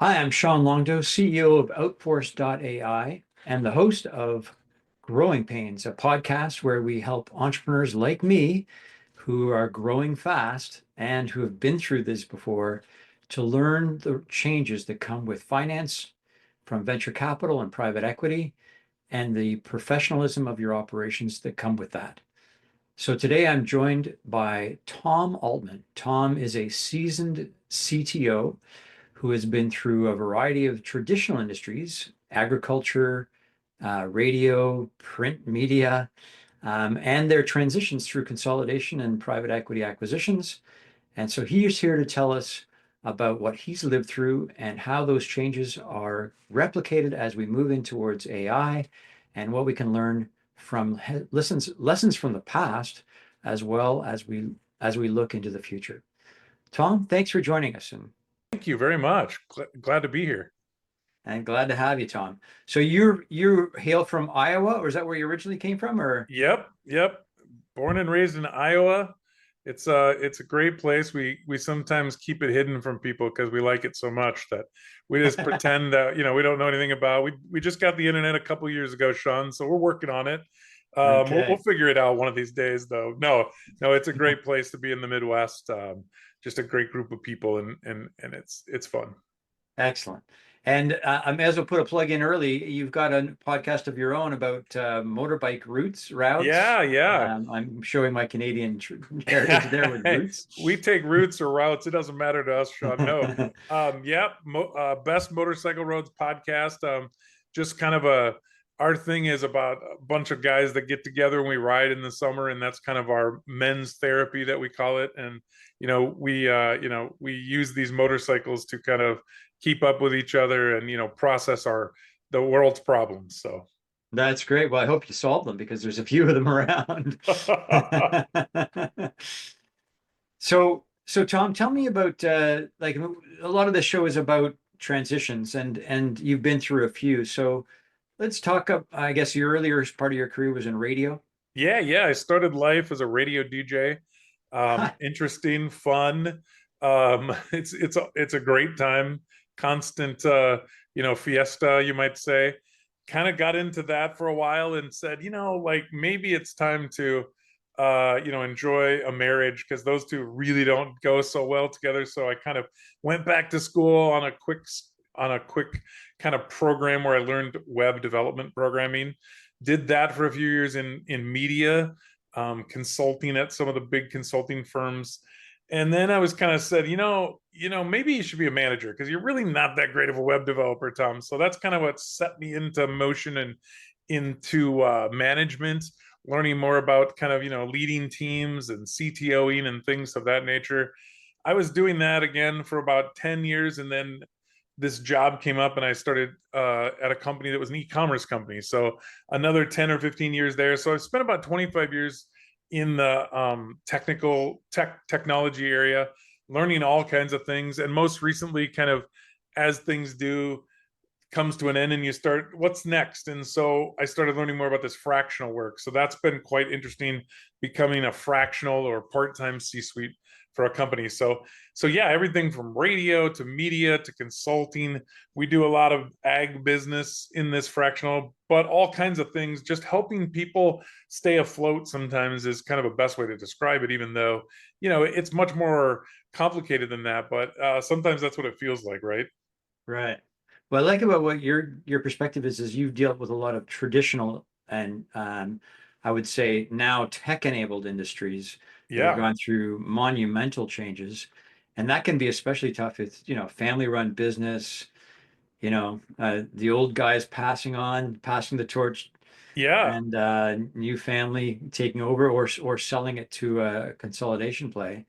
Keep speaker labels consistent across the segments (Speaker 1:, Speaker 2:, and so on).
Speaker 1: Hi, I'm Sean Longdo, CEO of OUTFORCE.AI and the host of Growing Pains, a podcast where we help entrepreneurs like me who are growing fast and who have been through this before to learn the changes that come with finance from venture capital and private equity and the professionalism of your operations that come with that. So today I'm joined by Tom Altman. Tom is a seasoned CTO who has been through a variety of traditional industries, agriculture, radio, print media, and their transitions through consolidation and private equity acquisitions. And so he is here to tell us about what he's lived through and how those changes are replicated as we move in towards AI and what we can learn from lessons from the past as well as we look into the future. Tom, thanks for joining us
Speaker 2: Thank you very much. Glad to be here.
Speaker 1: and glad to have you, Tom. So you hail from Iowa, or is that where you originally came from? Or
Speaker 2: Yep. Born and raised in Iowa. It's a great place. We sometimes keep it hidden from people because we like it so much that we just pretend that we don't know anything about. We just got the internet a couple years ago, Sean. So we're working on it. We'll
Speaker 1: okay,
Speaker 2: figure it out one of these days, though. No, it's a great place to be in the Midwest. Just a great group of people, and it's fun.
Speaker 1: excellent. And I may as well put a plug in early. You've got a podcast of your own about motorbike routes.
Speaker 2: Yeah.
Speaker 1: I'm showing my Canadian heritage there with
Speaker 2: We
Speaker 1: roots.
Speaker 2: take routes or routes. It doesn't matter to us, Sean. No. Best Motorcycle Roads podcast. Just kind of our thing is about a bunch of guys that get together and we ride in the summer, and that's kind of our men's therapy that we call it. And we use these motorcycles to kind of keep up with each other and process the world's problems. So
Speaker 1: That's great. Well, I hope you solve them because there's a few of them around. So Tom, tell me about like a lot of the show is about transitions and you've been through a few. So let's talk up, I guess your earlier part of your career was in radio.
Speaker 2: yeah. I started life as a radio DJ. Interesting, fun. It's a great time. Constant, fiesta, you might say. Kind of got into that for a while and said, like maybe it's time to, enjoy a marriage because those two really don't go so well together. So I kind of went back to school on a quick kind of program where I learned web development programming. Did that for a few years in media, consulting at some of the big consulting firms. And then I was kind of said, maybe you should be a manager because you're really not that great of a web developer, Tom. So that's kind of what set me into motion and into management, learning more about kind of, leading teams and CTOing and things of that nature. I was doing that again for about 10 years. And then this job came up and I started at a company that was an e-commerce company. So another 10 or 15 years there. So I've spent about 25 years in the technology area, learning all kinds of things. And most recently, kind of as things do, comes to an end and you start, what's next? And so I started learning more about this fractional work. So that's been quite interesting, becoming a fractional or part-time C-suite for a company. So yeah, everything from radio to media to consulting. We do a lot of ag business in this fractional, but all kinds of things, just helping people stay afloat sometimes is kind of a best way to describe it, even though, it's much more complicated than that. But sometimes that's what it feels like, right?
Speaker 1: Right. What I like about what your perspective is you deal with a lot of traditional and I would say now tech-enabled industries that have
Speaker 2: Yeah.
Speaker 1: gone through monumental changes. And that can be especially tough with, family-run business, the old guys passing the torch
Speaker 2: Yeah.
Speaker 1: and new family taking over or selling it to a consolidation play.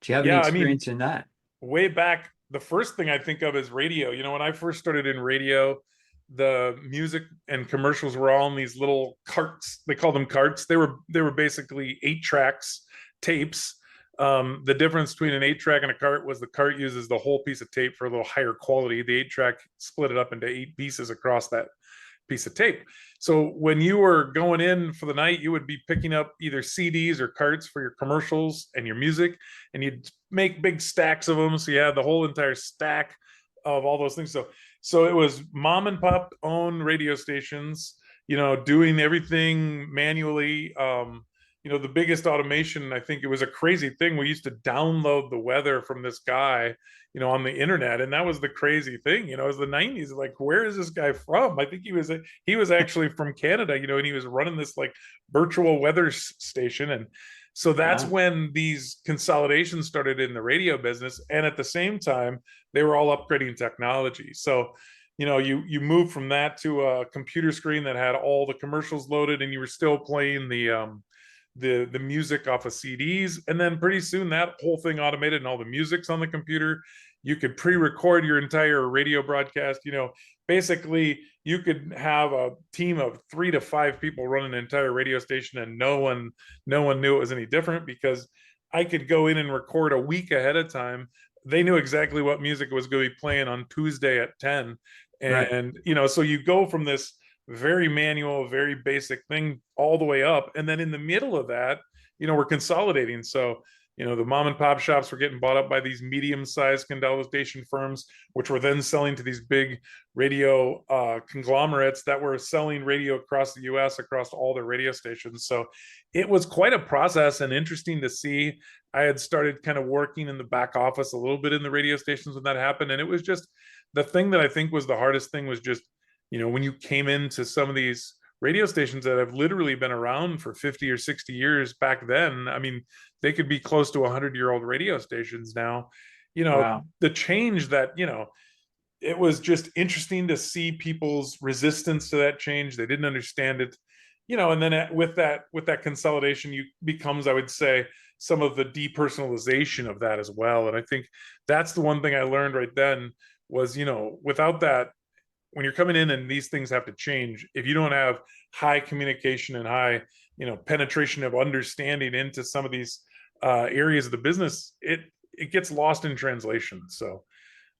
Speaker 1: Do you have any
Speaker 2: Yeah. I mean,
Speaker 1: experience in that?
Speaker 2: way back, the first thing I think of is radio. When I first started in radio, the music and commercials were all in these little carts. They called them carts. They were basically 8 tracks, tapes. The difference between an 8 track and a cart was the cart uses the whole piece of tape for a little higher quality. The 8 track split it up into 8 pieces across that piece of tape. So when you were going in for the night, you would be picking up either CDs or carts for your commercials and your music, and you'd make big stacks of them. So you had the whole entire stack of all those things. So it was mom and pop owned radio stations, doing everything manually. The biggest automation, I think it was a crazy thing. We used to download the weather from this guy, on the internet, and that was the crazy thing. It was the 90s. Like, where is this guy from? I think he was actually from Canada, and he was running this like virtual weather station. And so that's
Speaker 1: Wow.
Speaker 2: when these consolidations started in the radio business. And at the same time, they were all upgrading technology. So, you move from that to a computer screen that had all the commercials loaded, and you were still playing the music off of CDs. And then pretty soon that whole thing automated, and all the music's on the computer. You could pre-record your entire radio broadcast. Basically you could have a team of 3 to 5 people run an entire radio station, and no one knew it was any different, because I could go in and record a week ahead of time. They knew exactly what music was going to be playing on Tuesday at 10.
Speaker 1: Right.
Speaker 2: And so you go from this very manual, very basic thing all the way up. And then in the middle of that, we're consolidating. So, the mom and pop shops were getting bought up by these medium-sized consolidation firms, which were then selling to these big radio conglomerates that were selling radio across the US, across all their radio stations. So it was quite a process, and interesting to see. I had started kind of working in the back office a little bit in the radio stations when that happened. And it was just the thing that I think was the hardest thing was just, when you came into some of these radio stations that have literally been around for 50 or 60 years back then. I mean, they could be close to 100-year-old radio stations now.
Speaker 1: Wow.
Speaker 2: The change that, it was just interesting to see people's resistance to that change. They didn't understand it, and then with that consolidation, you becomes, I would say, some of the depersonalization of that as well. And I think that's the one thing I learned right then was, without that, when you're coming in and these things have to change, if you don't have high communication and high, penetration of understanding into some of these areas of the business, it gets lost in translation. So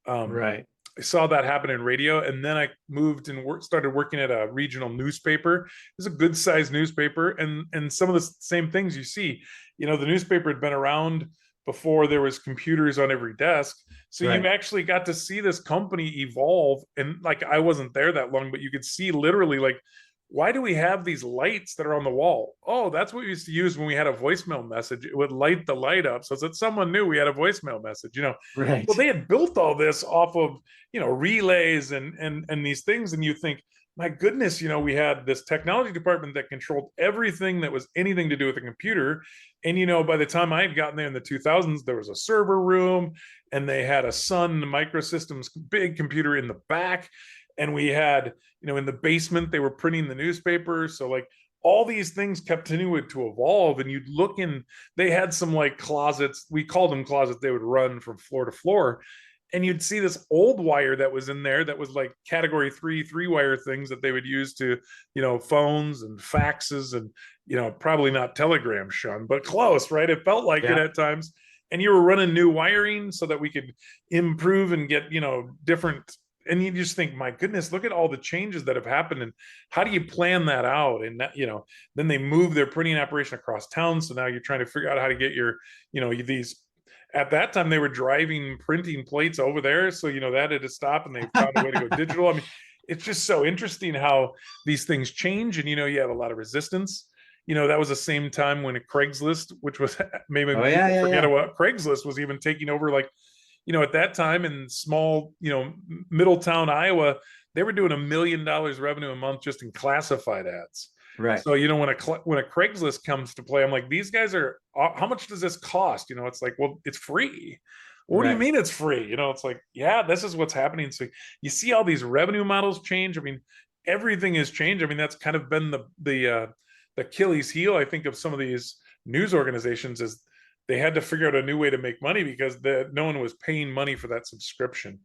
Speaker 1: Right.
Speaker 2: I saw that happen in radio, and then I moved and started working at a regional newspaper. It was a good sized newspaper, and some of the same things you see. The newspaper had been around before there was computers on every desk. So
Speaker 1: Right.
Speaker 2: you actually got to see this company evolve. And like, I wasn't there that long, but you could see literally, like, why do we have these lights that are on the wall? Oh, that's what we used to use when we had a voicemail message. It would light the light up so that someone knew we had a voicemail message. Well,
Speaker 1: Right.
Speaker 2: they had built all this off of, relays and these things. And you think, my goodness, we had this technology department that controlled everything that was anything to do with a computer. And, by the time I had gotten there in the 2000s, there was a server room, and they had a Sun Microsystems big computer in the back. And we had, in the basement, they were printing the newspaper. So like all these things continued to evolve, and you'd look in, they had some like closets, we called them closets, they would run from floor to floor. And you'd see this old wire that was in there that was like category 3 wire things that they would use to, phones and faxes and, probably not telegrams, Sean, but close, right? It felt like it
Speaker 1: Yeah.
Speaker 2: at times. And you were running new wiring so that we could improve and get, different. And you just think, my goodness, look at all the changes that have happened, and how do you plan that out? And that, then they move their printing operation across town. So now you're trying to figure out how to get your, these, at that time they were driving printing plates over there. So, that had to stop, and they found a way to go digital. I mean, it's just so interesting how these things change. And, you have a lot of resistance. That was the same time when Craigslist, which was maybe
Speaker 1: Oh
Speaker 2: people
Speaker 1: yeah. Yeah.
Speaker 2: forget
Speaker 1: Yeah.
Speaker 2: what Craigslist was even taking over. Like, at that time in small, Middletown, Iowa, they were doing $1 million revenue a month just in classified ads.
Speaker 1: Right.
Speaker 2: So, when a Craigslist comes to play, I'm like, these guys are, how much does this cost? It's like, well, it's free. What do you
Speaker 1: Right.
Speaker 2: mean it's free? It's like, yeah, this is what's happening. So you see all these revenue models change. I mean, everything has changed. I mean, that's kind of been the Achilles heel, I think, of some of these news organizations, is they had to figure out a new way to make money, because no one was paying money for that subscription.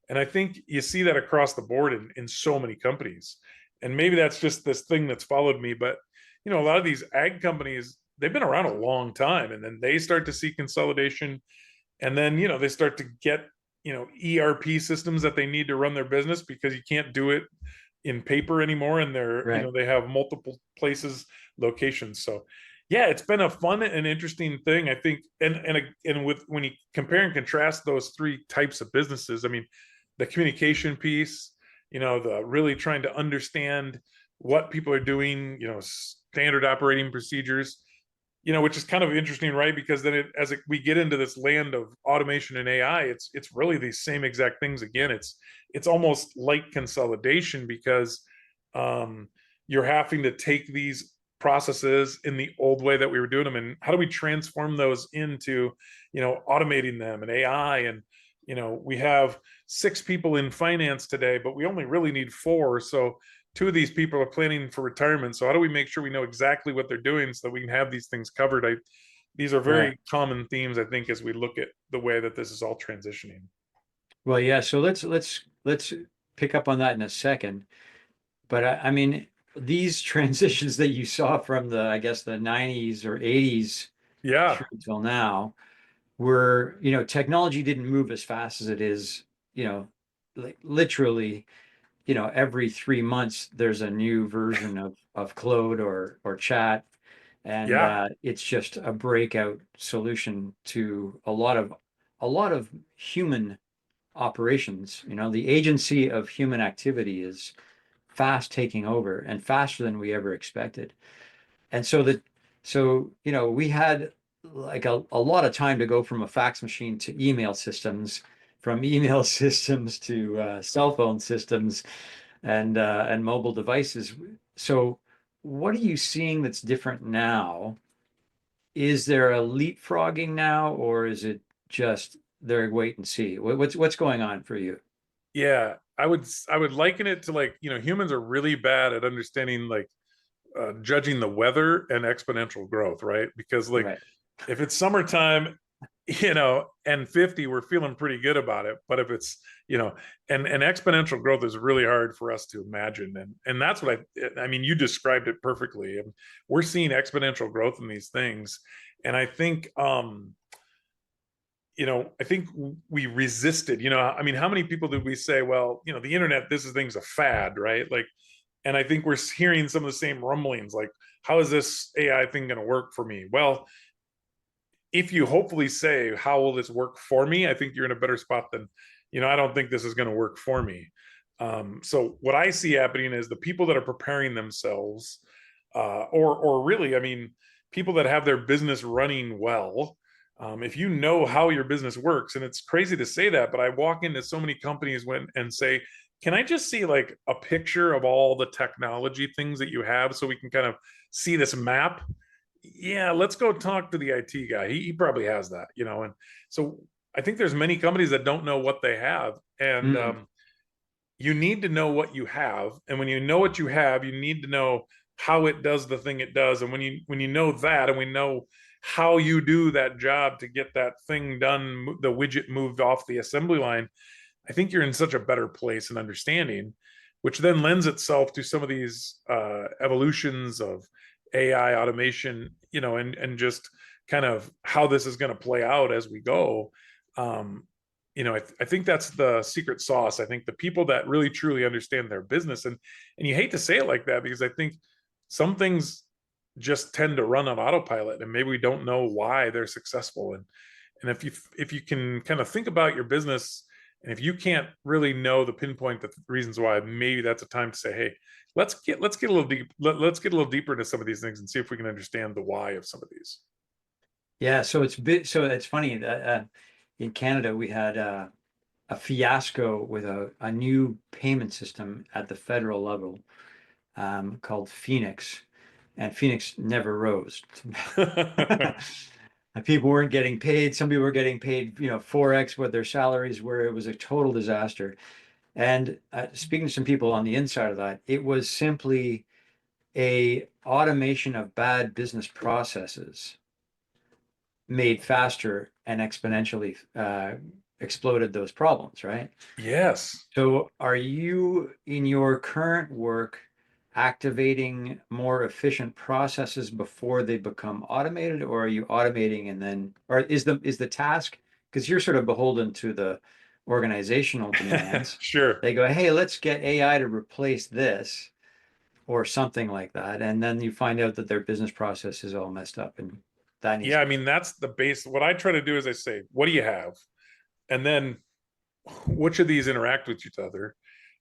Speaker 2: And I think you see that across the board in so many companies. And maybe that's just this thing that's followed me. But, a lot of these ag companies, they've been around a long time, and then they start to see consolidation. And then, they start to get, ERP systems that they need to run their business, because you can't do it in paper anymore. And they're,
Speaker 1: Right.
Speaker 2: they have multiple places, locations. So yeah, it's been a fun and interesting thing, I think. And with, when you compare and contrast those 3 types of businesses, I mean, the communication piece, the really trying to understand what people are doing, standard operating procedures, which is kind of interesting, right? Because then we get into this land of automation and AI, it's really these same exact things again. It's almost like consolidation because um, you're having to take these processes in the old way that we were doing them, and how do we transform those into, automating them and AI. And we have 6 people in finance today, but we only really need 4. So 2 of these people are planning for retirement. So how do we make sure we know exactly what they're doing so that we can have these things covered? These are
Speaker 1: Right.
Speaker 2: very common themes, I think, as we look at the way that this is all transitioning.
Speaker 1: Well, yeah. So let's pick up on that in a second. But I mean, these transitions that you saw from the, I guess, the 90s or 80s
Speaker 2: Yeah,
Speaker 1: through till now were, technology didn't move as fast as it is, like literally, every 3 months there's a new version of Claude or Chat, and
Speaker 2: yeah,
Speaker 1: it's just a breakout solution to a lot of human operations. The agency of human activity is fast taking over and faster than we ever expected. And so we had like a lot of time to go from a fax machine to email systems, from email systems to cell phone systems and mobile devices. So what are you seeing that's different now? Is there a leapfrogging now, or is it just they're wait and see? What's going on for you?
Speaker 2: yeah. I would liken it to, like, humans are really bad at understanding, like, judging the weather and exponential growth, right? Because, like,
Speaker 1: Right.
Speaker 2: if it's summertime, and 50, we're feeling pretty good about it. But if it's, and exponential growth is really hard for us to imagine. And that's what I mean, you described it perfectly. And we're seeing exponential growth in these things. And I think we resisted, I mean, how many people did we say, well, the internet, this is thing's a fad, right? Like, and I think we're hearing some of the same rumblings, like, how is this AI thing going to work for me? Well, if you hopefully say, how will this work for me? I think you're in a better spot than, I don't think this is going to work for me. So what I see happening is the people that are preparing themselves, or really, I mean, people that have their business running well. If you know how your business works, and it's crazy to say that, but I walk into so many companies and say, can I just see, like, a picture of all the technology things that you have so we can kind of see this map? Yeah, let's go talk to the IT guy. He probably has that, And so I think there's many companies that don't know what they have, and
Speaker 1: Mm.
Speaker 2: you need to know what you have. And when you know what you have, you need to know how it does the thing it does. And when you know that, and we know how you do that job to get that thing done, the widget moved off the assembly line, I think you're in such a better place and understanding, which then lends itself to some of these evolutions of AI automation, and just kind of how this is going to play out as we go. Um, I think that's the secret sauce. I think the people that really truly understand their business, and you hate to say it like that, because I think some things just tend to run on autopilot, and maybe we don't know why they're successful. And if you can kind of think about your business, and if you can't really know the pinpoint the reasons why, maybe that's a time to say, hey, let's get a little deep, let's get a little deeper into some of these things and see if we can understand the why of some of these.
Speaker 1: Yeah, so it's funny that in Canada we had a fiasco with a new payment system at the federal level called Phoenix, and Phoenix never rose. And people weren't getting paid. Some people were getting paid, 4x what their salaries were. It was a total disaster. And speaking to some people on the inside of that, it was simply a automation of bad business processes made faster and exponentially exploded those problems, right?
Speaker 2: Yes.
Speaker 1: So, are you in your current work activating more efficient processes before they become automated, or are you automating and then, or is the task, because you're sort of beholden to the organizational demands,
Speaker 2: Sure.
Speaker 1: they go, hey, let's get AI to replace this or something like that, and then you find out that their business process is all messed up and that needs
Speaker 2: Yeah,
Speaker 1: to
Speaker 2: I
Speaker 1: be
Speaker 2: mean,
Speaker 1: fixed.
Speaker 2: that's the base. What I try to do is I say, what do you have? And then which of these interact with each other?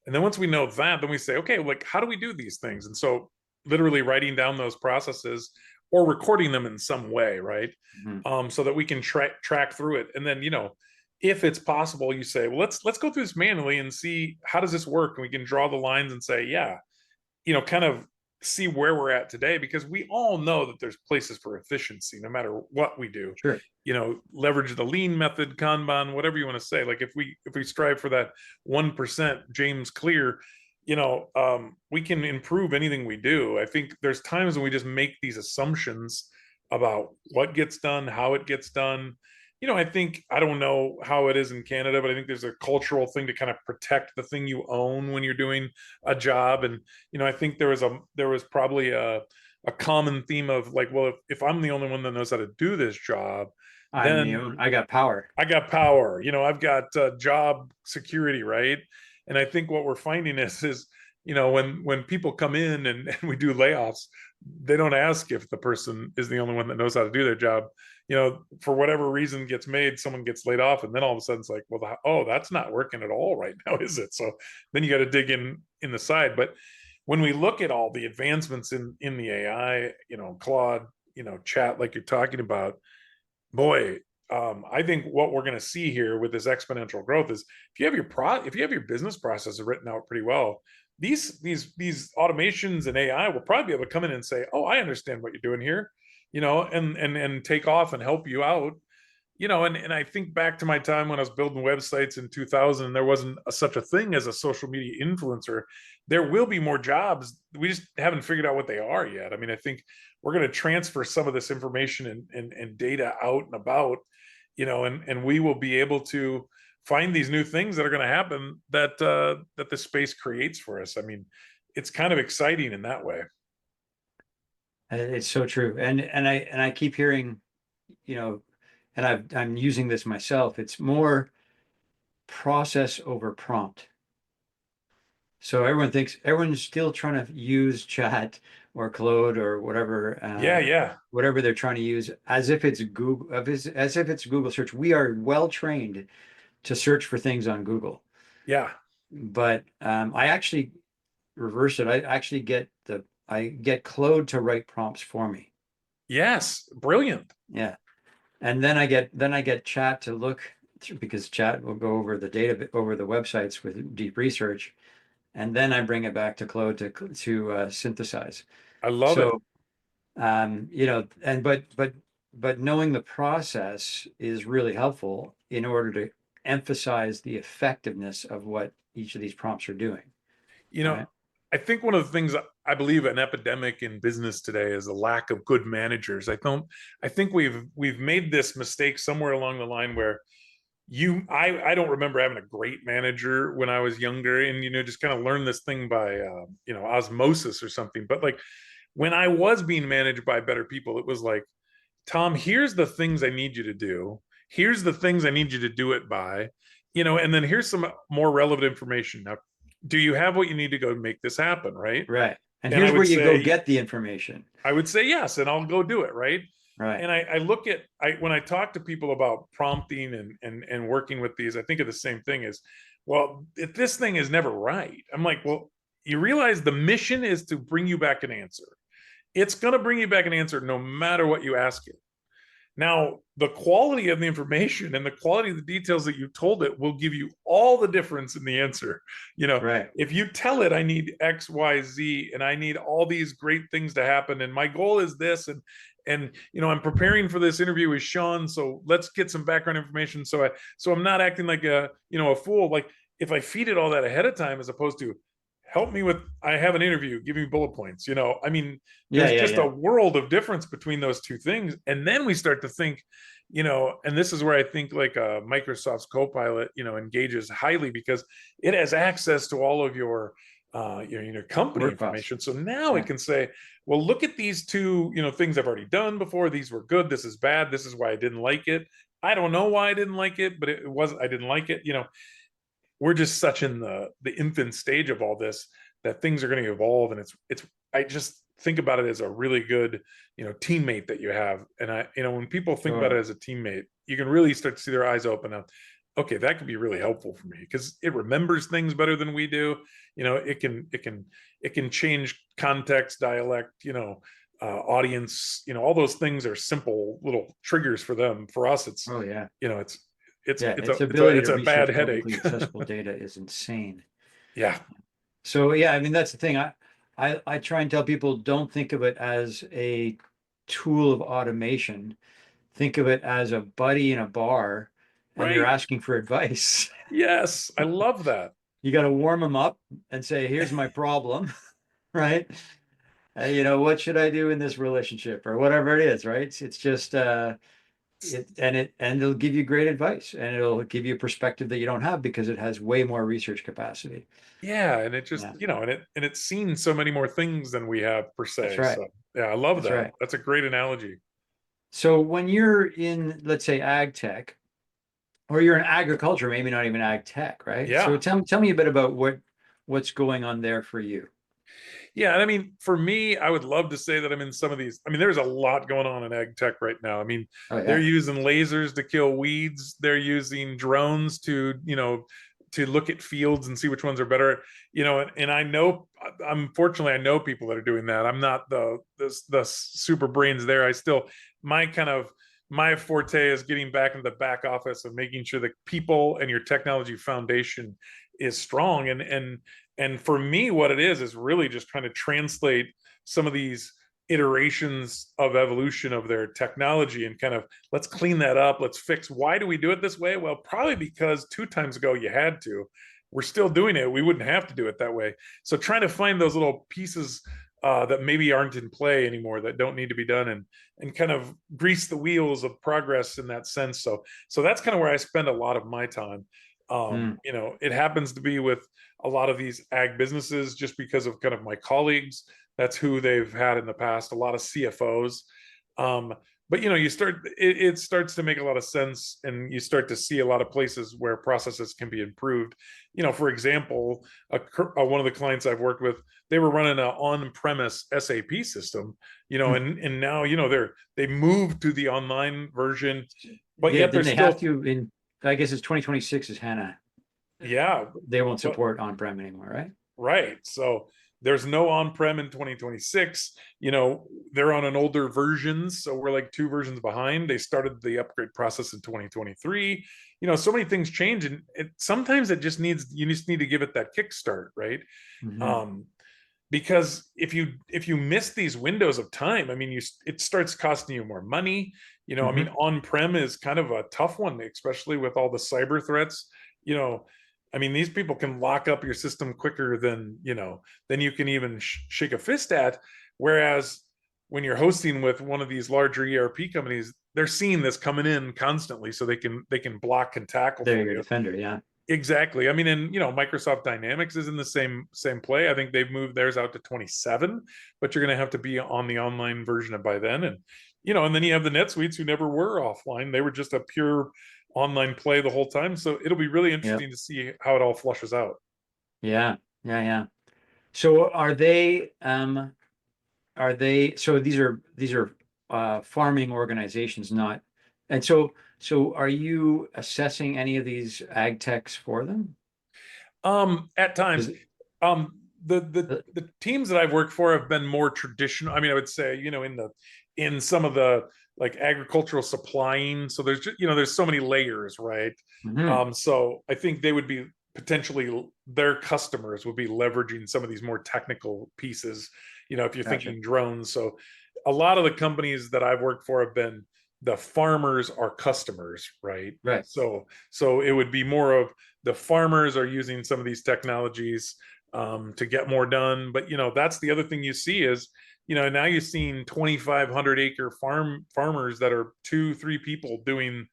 Speaker 2: And then once we know that, then we say, okay, like, how do we do these things? And so literally writing down those processes or recording them in some way, right?
Speaker 1: Mhm.
Speaker 2: So that we can track through it. And then, if it's possible, you say, well, let's go through this manually and see how does this work? And we can draw the lines and say, yeah, kind of see where we're at today, because we all know that there's places for efficiency no matter what we do.
Speaker 1: Sure.
Speaker 2: Leverage the lean method, Kanban, whatever you want to say. Like if we strive for that 1% James Clear, we can improve anything we do. I think there's times when we just make these assumptions about what gets done, how it gets done. I think, I don't know how it is in Canada, but I think there's a cultural thing to kind of protect the thing you own when you're doing a job. And, I think there was probably a common theme of like, well, if I'm the only one that knows how to do this job, then
Speaker 1: I got power.
Speaker 2: I got power, I've got job security, right? And I think what we're finding is when people come in and we do layoffs, they don't ask if the person is the only one that knows how to do their job. For whatever reason gets made, someone gets laid off, and then all of a sudden it's like, well, oh, that's not working at all right now, is it? So then you got to dig in the side. But when we look at all the advancements in the AI, Claude, chat, like you're talking about, boy, I think what we're going to see here with this exponential growth is if you have your business processes written out pretty well, these automations and AI will probably be able to come in and say, "Oh, I understand what you're doing here," and take off and help you out. And I think back to my time when I was building websites in 2000, and there wasn't such a thing as a social media influencer. There will be more jobs. We just haven't figured out what they are yet. I mean, I think we're going to transfer some of this information and data out and about, and we will be able to find these new things that are going to happen that the space creates for us. I mean, it's kind of exciting in that way.
Speaker 1: It's so true. And I keep hearing, you know, and I'm using this myself. It's more process over prompt. So everyone's still trying to use chat or Claude or whatever,
Speaker 2: Yeah.
Speaker 1: whatever they're trying to use as if it's Google, as if it's Google search. We are well trained to search for things on Google,
Speaker 2: Yeah.
Speaker 1: but I actually reverse it. I get Claude to write prompts for me.
Speaker 2: Yes. Brilliant.
Speaker 1: Yeah. And then I get chat to look through, because chat will go over the data over the websites with deep research, and then I bring it back to Claude to synthesize.
Speaker 2: I love it.
Speaker 1: So and but knowing the process is really helpful in order to emphasize the effectiveness of what each of these prompts are doing.
Speaker 2: You know,
Speaker 1: Right?
Speaker 2: I think one of the things I believe an epidemic in business today is a lack of good managers. I think we've made this mistake somewhere along the line where I don't remember having a great manager when I was younger, and just kind of learned this thing by osmosis or something. But like when I was being managed by better people, it was like, Tom, here's the things I need you to do. Here's the things I need you to do it by, and then here's some more relevant information. Now, do you have what you need to go make this happen? Right.
Speaker 1: Right. And
Speaker 2: And
Speaker 1: here's where you go get the information.
Speaker 2: I would say yes, and I'll go do it. Right.
Speaker 1: Right.
Speaker 2: And I look at, when I talk to people about prompting and working with these, I think of the same thing as, well, if this thing is never right, I'm like, well, you realize the mission is to bring you back an answer. It's going to bring you back an answer no matter what you ask it. Now, the quality of the information and the quality of the details that you told it will give you all the difference in the answer.
Speaker 1: Right.
Speaker 2: If you tell it, I need X, Y, Z, and I need all these great things to happen, and my goal is this, and I'm preparing for this interview with Sean, so let's get some background information, so I'm not acting like a fool. Like if I feed it all that ahead of time, as opposed to help me with, I have an interview, give me bullet points. I mean, there's just a world of difference between those two things. And then we start to think, and this is where I think like Microsoft's Copilot, engages highly, because it has access to all of your company information. So now it can say, well, look at these two, things I've already done before. These were good. This is bad. This is why I didn't like it. I don't know why I didn't like it, but it wasn't, I didn't like it. We're just such in the infant stage of all this that things are going to evolve, and it's I just think about it as a really good teammate that you have. And when people think about it as a teammate, you can really start to see their eyes open up. okay, that could be really helpful for me because it remembers things better than we do. It can change context, dialect, audience, all those things are simple little triggers for them. For us,
Speaker 1: Oh yeah.
Speaker 2: it's it's
Speaker 1: Yeah,
Speaker 2: it's a
Speaker 1: its
Speaker 2: it's a
Speaker 1: ability
Speaker 2: it's
Speaker 1: to
Speaker 2: a bad
Speaker 1: research
Speaker 2: headache.
Speaker 1: publicly accessible data is insane.
Speaker 2: Yeah.
Speaker 1: So yeah, I mean that's the thing. I try and tell people don't think of it as a tool of automation. Think of it as a buddy in a bar and you're
Speaker 2: Right.
Speaker 1: asking for advice.
Speaker 2: Yes, I love that.
Speaker 1: You got to warm them up and say, here's my problem, right? What should I do in this relationship or whatever it is, right? It's just it'll give you great advice and it'll give you a perspective that you don't have because it has way more research capacity.
Speaker 2: Yeah, and it just,
Speaker 1: Yeah,
Speaker 2: and it's seen so many more things than we have per
Speaker 1: that's
Speaker 2: se.
Speaker 1: right.
Speaker 2: So yeah, I love
Speaker 1: That's
Speaker 2: that.
Speaker 1: right.
Speaker 2: That's a great analogy.
Speaker 1: So when you're in, let's say, ag tech, or you're in agriculture, maybe not even ag tech, right? So
Speaker 2: Yeah.
Speaker 1: tell me a bit about what's going on there for you.
Speaker 2: Yeah, and I mean, for me, I would love to say that I'm in some of these. I mean, there's a lot going on in ag tech right now. I mean,
Speaker 1: Oh
Speaker 2: they're
Speaker 1: yeah.
Speaker 2: using lasers to kill weeds. They're using drones to look at fields and see which ones are better. And I know, unfortunately, I know people that are doing that. I'm not the super brains there. I still my kind of my forte is getting back into the back office and making sure that people and your technology foundation is strong and for me, what it is really just trying to translate some of these iterations of evolution of their technology and kind of let's clean that up. Let's fix why do we do it this way? Well, probably because 2 times ago you had to. We're still doing it. We wouldn't have to do it that way. So trying to find those little pieces that maybe aren't in play anymore that don't need to be done and kind of grease the wheels of progress in that sense. So that's kind of where I spend a lot of my time.
Speaker 1: Mm,
Speaker 2: It happens to be with a lot of these ag businesses just because of kind of my colleagues. That's who they've had in the past, a lot of CFOs. But it starts to make a lot of sense and you start to see a lot of places where processes can be improved. For example, one of the clients I've worked with, they were running an on-premise SAP system,
Speaker 1: mm.
Speaker 2: and now, they moved to the online version, but
Speaker 1: Yeah,
Speaker 2: yet they're
Speaker 1: didn't they have
Speaker 2: still,
Speaker 1: to I guess it's 2026 is HANA.
Speaker 2: yeah,
Speaker 1: They won't
Speaker 2: but
Speaker 1: support on-prem anymore, right?
Speaker 2: right. So there's no on-prem in 2026. They're on an older version, so we're like 2 versions behind. They started the upgrade process in 2023. So many things change, and sometimes you just need to give it that kickstart, right?
Speaker 1: Hmm.
Speaker 2: Um, because if you miss these windows of time, I mean, it starts costing you more money. I mean,
Speaker 1: Hmm.
Speaker 2: on-prem is kind of a tough one, especially with all the cyber threats. You know, I mean, these people can lock up your system quicker than you can even shake a fist at. Whereas when you're hosting with one of these larger ERP companies, they're seeing this coming in constantly, so they can block and tackle
Speaker 1: There
Speaker 2: for
Speaker 1: you go,
Speaker 2: you.
Speaker 1: Defender. Yeah.
Speaker 2: Exactly. I mean, and Microsoft Dynamics is in the same play. I think they've moved theirs out to 27, but you're going to have to be on the online version by then. And then you have the NetSuites who never were offline. They were just a pure online play the whole time. So it'll be really
Speaker 1: Yeah.
Speaker 2: interesting to see how it all flushes out.
Speaker 1: Yeah. Yeah. Yeah. So so these are farming organizations, not and so are you assessing any of these ag techs for them?
Speaker 2: At times,
Speaker 1: 'Cause
Speaker 2: the teams that I've worked for have been more traditional. I mean, I would say, in some of the like agricultural supplying. So there's so many layers, right?
Speaker 1: Mhm.
Speaker 2: So I think they would be potentially their customers would be leveraging some of these more technical pieces. If you're
Speaker 1: Gotcha.
Speaker 2: thinking drones. So a lot of the companies that I've worked for have been the farmers are customers, right?
Speaker 1: Right.
Speaker 2: So it would be more of the farmers are using some of these technologies to get more done. But that's the other thing you see is now you're seeing 2,500-acre farmers that are 2-3 people doing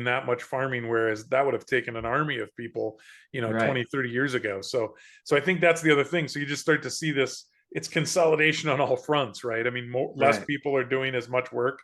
Speaker 2: that much farming, whereas that would have taken an army of people,
Speaker 1: Right.
Speaker 2: 20-30 years ago. So I think that's the other thing. So you just start to see this. It's consolidation on all fronts, right? I mean, less
Speaker 1: Right.
Speaker 2: people are doing as much work,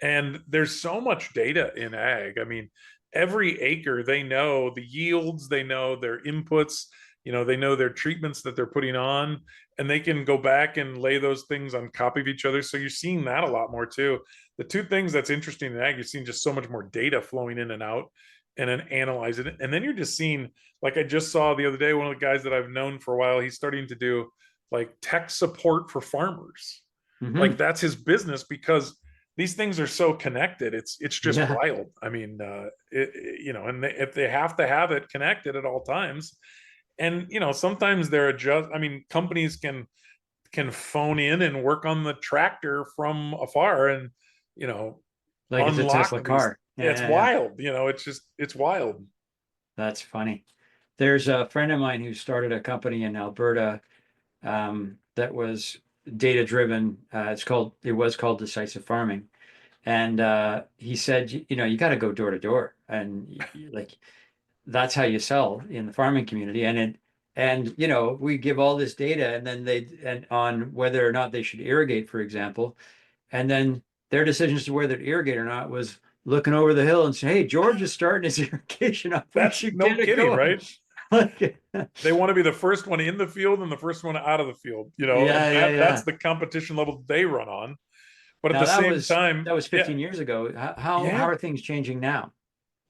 Speaker 2: and there's so much data in ag. I mean, every acre, they know the yields, they know their inputs, they know their treatments that they're putting on, and they can go back and lay those things on top of each other. So you're seeing that a lot more too. The two things that's interesting in ag, you're seeing just so much more data flowing in and out. and then analyze it. And then you're just seeing, like I just saw the other day, one of the guys that I've known for a while, he's starting to do like tech support for farmers. Like
Speaker 1: Hmm.
Speaker 2: that's his business because these things are so connected. It's just
Speaker 1: Yeah.
Speaker 2: wild. I mean, and if they have to have it connected at all times, and sometimes they're adjust. I mean, companies can phone in and work on the tractor from afar, and you know
Speaker 1: Like it's a
Speaker 2: unlock
Speaker 1: Tesla
Speaker 2: these.
Speaker 1: car.
Speaker 2: Yeah,
Speaker 1: Yeah,
Speaker 2: it's
Speaker 1: yeah, yeah.
Speaker 2: wild. It's wild.
Speaker 1: That's funny. There's a friend of mine who started a company in Alberta that was data driven. It was called Decisive Farming. And he said, you got to go door to door. And like, that's how you sell in the farming community. And we give all this data and on whether or not they should irrigate, for example. And then their decision as to whether to irrigate or not was looking over the hill and saying, hey, George is starting his irrigation up. We
Speaker 2: That's
Speaker 1: should
Speaker 2: no
Speaker 1: get it
Speaker 2: kidding,
Speaker 1: going.
Speaker 2: right?
Speaker 1: Like,
Speaker 2: They want to be the first one in the field and the first one out of the field, and
Speaker 1: yeah, yeah,
Speaker 2: that's
Speaker 1: yeah.
Speaker 2: the competition level they run on. But at
Speaker 1: Now
Speaker 2: the
Speaker 1: that
Speaker 2: same
Speaker 1: was
Speaker 2: time,
Speaker 1: that was
Speaker 2: yeah,
Speaker 1: 15 years ago. How
Speaker 2: yeah.
Speaker 1: are things changing now?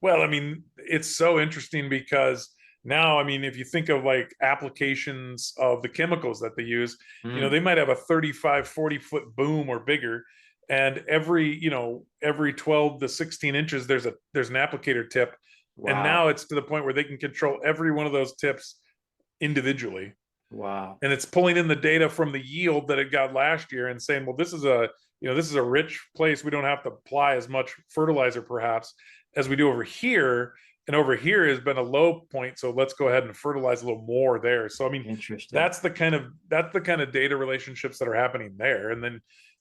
Speaker 2: Well, I mean, it's so interesting because now, I mean, if you think of like applications of the chemicals that they use,
Speaker 1: Mm,
Speaker 2: they might have a 35, 40 foot boom or bigger. And every 12 to 16 inches, there's an applicator tip. And
Speaker 1: wow.
Speaker 2: now it's to the point where they can control every one of those tips individually.
Speaker 1: Wow.
Speaker 2: And it's pulling in the data from the yield that it got last year and saying, well, this is a rich place. We don't have to apply as much fertilizer perhaps as we do over here. And over here has been a low point, so let's go ahead and fertilize a little more there. So I mean,
Speaker 1: Interesting.
Speaker 2: that's the kind of data relationships that are happening there. And then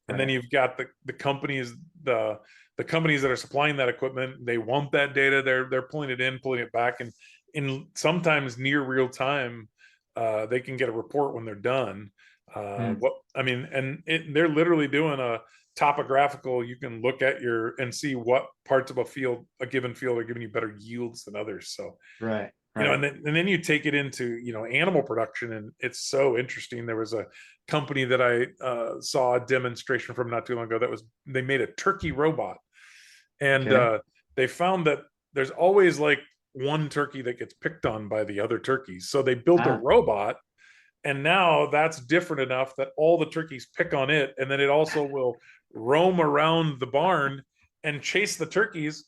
Speaker 1: Right.
Speaker 2: you've got the companies, the companies that are supplying that equipment. They want that data. They're pulling it in, pulling it back, and in sometimes near real time, they can get a report when they're done.
Speaker 1: Mm,
Speaker 2: What I mean, and they're literally doing a topographical. You can look at and see what parts of a given field, are giving you better yields than others. So
Speaker 1: right.
Speaker 2: and
Speaker 1: Right.
Speaker 2: then you take it into animal production, and it's so interesting. There was a company that I saw a demonstration from not too long ago they made a turkey robot, and
Speaker 1: Okay.
Speaker 2: they found that there's always like one turkey that gets picked on by the other turkeys. So they built a
Speaker 1: Ah.
Speaker 2: robot, and now that's different enough that all the turkeys pick on it, and then it also will roam around the barn and chase the turkeys,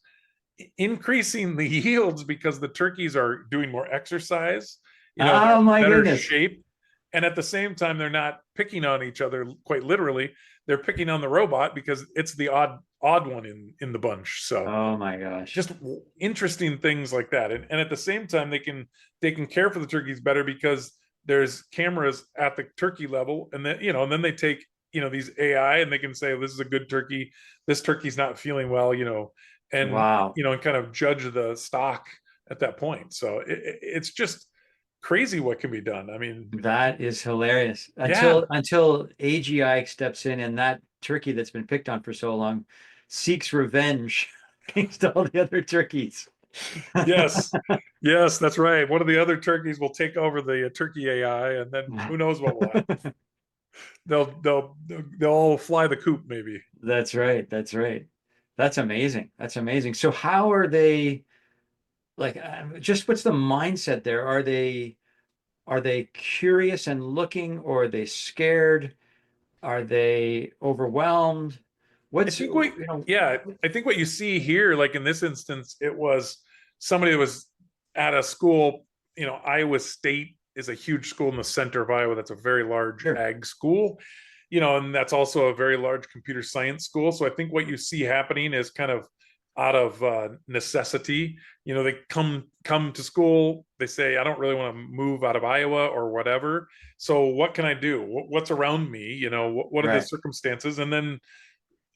Speaker 2: increasing the yields because the turkeys are doing more exercise, they
Speaker 1: Oh
Speaker 2: have
Speaker 1: my
Speaker 2: better
Speaker 1: goodness.
Speaker 2: shape, and at the same time they're not picking on each other quite literally. They're picking on the robot because it's the odd one in the bunch. So
Speaker 1: Oh my gosh.
Speaker 2: just interesting things like that, and at the same time they can care for the turkeys better because there's cameras at the turkey level, and then they take these AI, and they can say, this is a good turkey, this turkey's not feeling well, and
Speaker 1: Wow.
Speaker 2: and kind of judge the stock at that point. So it's just crazy what can be done. I mean,
Speaker 1: That is hilarious.
Speaker 2: yeah.
Speaker 1: Until AGI steps in and that turkey that's been picked on for so long seeks revenge against all the other turkeys.
Speaker 2: Yes, yes, that's right. One of the other turkeys will take over the turkey AI, and then who knows what will happen. They'll all fly the coop maybe.
Speaker 1: That's right. That's right. That's amazing. That's amazing. So how are they like just what's the mindset there? Are they curious and looking, or are they scared? Are they overwhelmed?
Speaker 2: I
Speaker 1: What's
Speaker 2: think what Yeah, I think what you see here, like in this instance, it was somebody that was at a school. Iowa State is a huge school in the center of Iowa. That's a very large
Speaker 1: sure.
Speaker 2: ag school, and that's also a very large computer science school. So I think what you see happening is kind of out of necessity. They come to school. They say, I don't really want to move out of Iowa or whatever. So what can I do? What's around me? What are the
Speaker 1: Right.
Speaker 2: circumstances? And then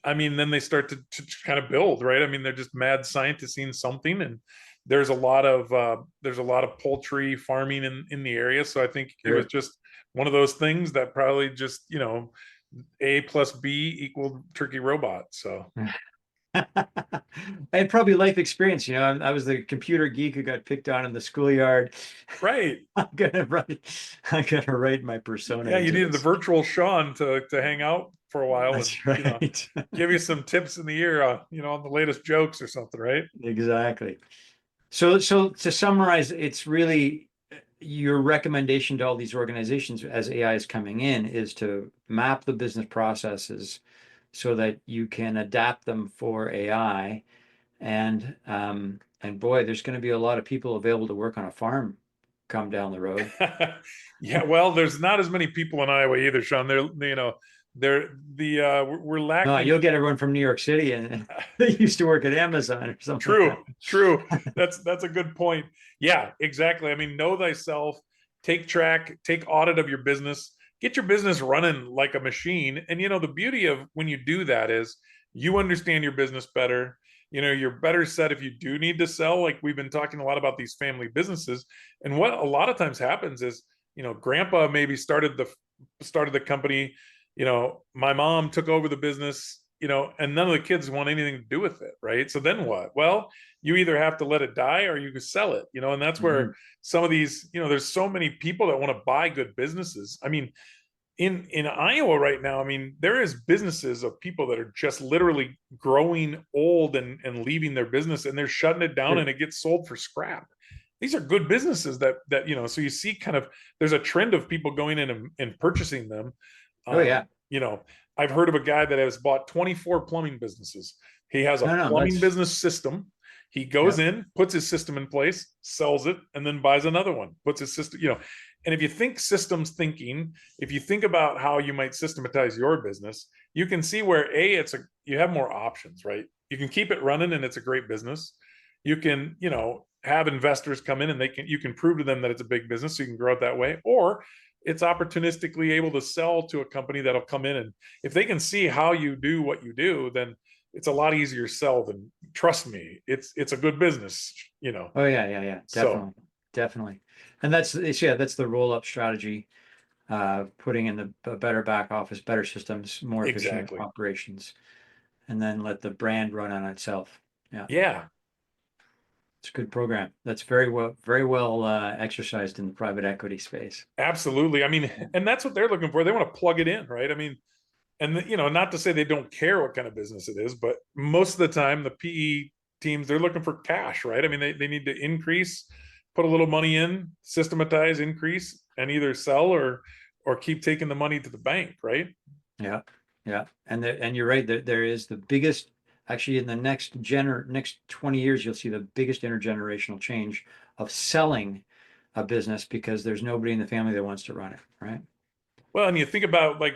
Speaker 2: then they start to kind of build, right? I mean, they're just mad scientists seeing something, and there's a lot of poultry farming in the area. So I think it was
Speaker 1: Sure.
Speaker 2: just one of those things that probably just A plus B equaled turkey robot. So
Speaker 1: I had probably life experience. I was the computer geek who got picked on in the schoolyard.
Speaker 2: right,
Speaker 1: I'm gonna write. I'm gonna write my persona
Speaker 2: yeah, you
Speaker 1: into
Speaker 2: needed the
Speaker 1: this.
Speaker 2: virtual Sean to hang out for a while and
Speaker 1: That's right.
Speaker 2: give you some tips in the ear, on the latest jokes or something, right?
Speaker 1: Exactly. So to summarize, it's really your recommendation to all these organizations as AI is coming in is to map the business processes so that you can adapt them for AI. And boy, there's going to be a lot of people available to work on a farm come down the road.
Speaker 2: Yeah, well, there's not as many people in Iowa either, Sean. We're
Speaker 1: No,
Speaker 2: lacking.
Speaker 1: you'll get everyone from New York City and they used to work at Amazon or something like that.
Speaker 2: True. That's a good point. Yeah, exactly. I mean, know thyself, take audit of your business, get your business running like a machine. And the beauty of when you do that is you understand your business better. You're better set if you do need to sell. Like we've been talking a lot about these family businesses. And what a lot of times happens is, grandpa maybe started the company, my mom took over the business, and none of the kids want anything to do with it, right? So then what? Well, you either have to let it die or you can sell it, and that's
Speaker 1: Mhm.
Speaker 2: where some of these, there's so many people that want to buy good businesses. I mean, in Iowa right now, I mean, there is businesses of people that are just literally growing old and leaving their business and they're shutting it down
Speaker 1: Sure.
Speaker 2: and it gets sold for scrap. These are good businesses that so you see kind of there's a trend of people going in and purchasing them.
Speaker 1: Oh
Speaker 2: Um,
Speaker 1: yeah.
Speaker 2: you know, I've heard of a guy that has bought 24 plumbing businesses. He has a
Speaker 1: No, no,
Speaker 2: plumbing
Speaker 1: that's
Speaker 2: business system. He goes
Speaker 1: yeah.
Speaker 2: in, puts his system in place, sells it, and then buys another one, puts his system, and if you think systems thinking, if you think about how you might systematize your business, you can see where you have more options, right? You can keep it running and it's a great business. You can, have investors come in and you can prove to them that it's a big business, so you can grow it that way. Or it's opportunistically able to sell to a company that'll come in, and if they can see how you do what you do, then it's a lot easier to sell than, trust me, it's a good business.
Speaker 1: Oh yeah, yeah, yeah.
Speaker 2: So
Speaker 1: Definitely. Definitely. And that's the roll-up strategy, putting in a better back office, better systems, more efficient
Speaker 2: exactly.
Speaker 1: operations, and then let the brand run on itself. Yeah.
Speaker 2: Yeah,
Speaker 1: It's a good program. That's very well exercised in the private equity space.
Speaker 2: absolutely. I mean, and that's what they're looking for. They want to plug it in, right? I mean, and not to say they don't care what kind of business it is, but most of the time the PE teams, they're looking for cash, right? I mean, they need to increase, put a little money in, systematize, increase, and either sell or keep taking the money to the bank, right?
Speaker 1: Yeah, yeah, and you're right. There is the biggest, actually, in the next 20 years, you'll see the biggest intergenerational change of selling a business because there's nobody in the family that wants to run it, right?
Speaker 2: Well, and you think about like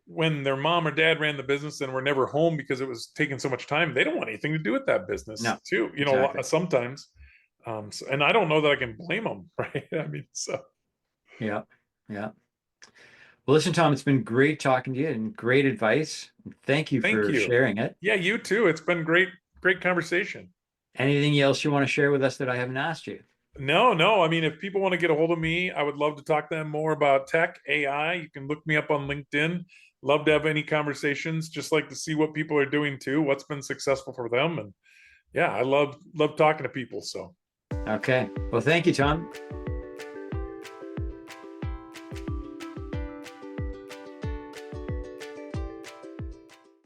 Speaker 2: when their mom or dad ran the business and were never home because it was taking so much time, they don't want anything to do with that business
Speaker 1: No,
Speaker 2: too,
Speaker 1: exactly.
Speaker 2: sometimes. And I don't know that I can blame them, right? I mean, so
Speaker 1: Yeah, yeah. Well, listen, Tom, it's been great talking to you and great advice. Thank you
Speaker 2: thank
Speaker 1: for
Speaker 2: you.
Speaker 1: sharing it.
Speaker 2: Yeah, you too. It's been great conversation.
Speaker 1: Anything else you want to share with us that I haven't asked you?
Speaker 2: No, no. I mean, if people want to get a hold of me, I would love to talk to them more about tech, AI. You can look me up on LinkedIn. Love to have any conversations. Just like to see what people are doing too, what's been successful for them. And yeah, I love talking to people. So
Speaker 1: Okay. Well, thank you, Tom.